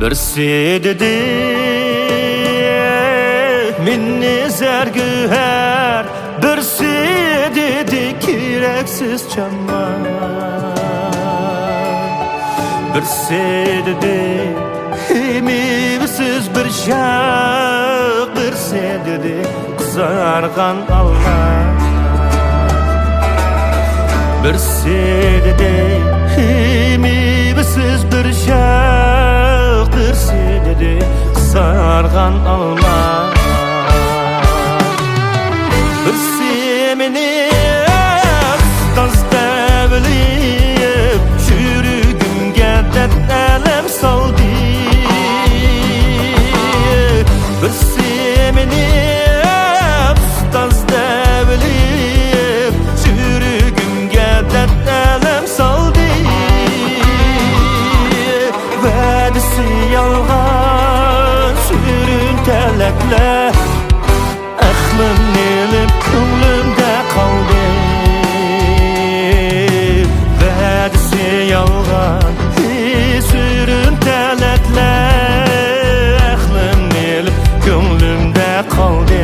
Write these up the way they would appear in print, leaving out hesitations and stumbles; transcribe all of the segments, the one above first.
Birsi dedi minni zergüher, birsi dedi kireksiz çamlar. Birsi dedi imimsiz bir şak, birsi dedi kızargan Allah. Birsi dedi imimsiz bir şak, birsi dedi kızargan Allah. Birsi meni kıstazda bilip çürügümge dert elem saldı. Birsi meni kıstazda bilip çürügümge dert elem saldı. Vadisi yalgan sürüntelekle, aklım nelim könlümde kaldı. Vadisi yalgan sürüntelekle, aklım nelim könlümde kaldı.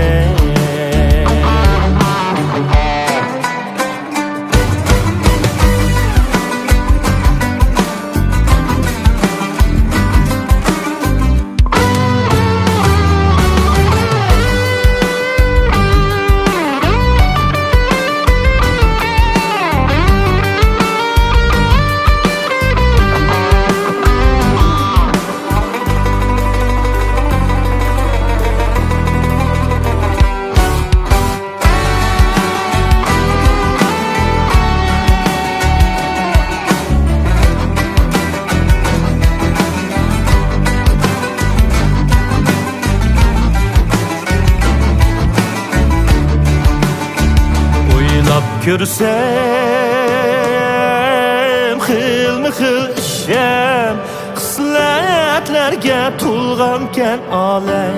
Görsem xilmi-xil işem, xisletlerge tulganken alem.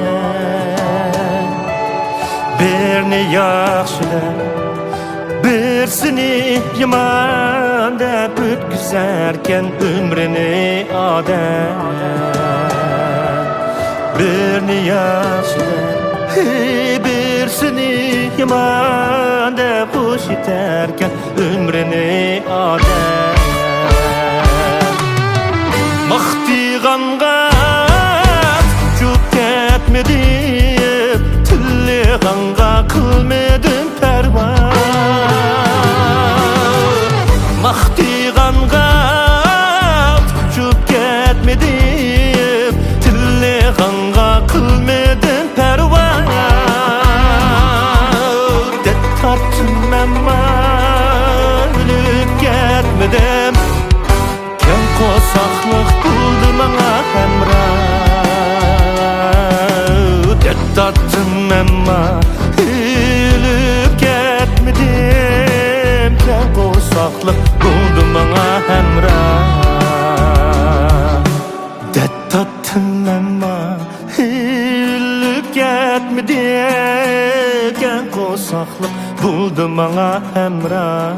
Birini yaxşılar, birsini yaman dep ötküzerken ömrüni adem. Birini yaxşılar, birsini yaman dep hoş iterken ömrüni adem. Mahtiğanğa çok ketmedim, tilliğanğa kılmedim perva. Mahtiğanğa çok ketmedim, tilliğanğa kılmedim perva. Tattım ama ölüp gitmedim, ken kosaklık buldu bana hemrah. Dert tattım ama ölüp gitmedim, ken kosaklık buldu bana hemrah. Dert tattım ama ölüp gitmedim, ken kosaklık buldu bana hemrah.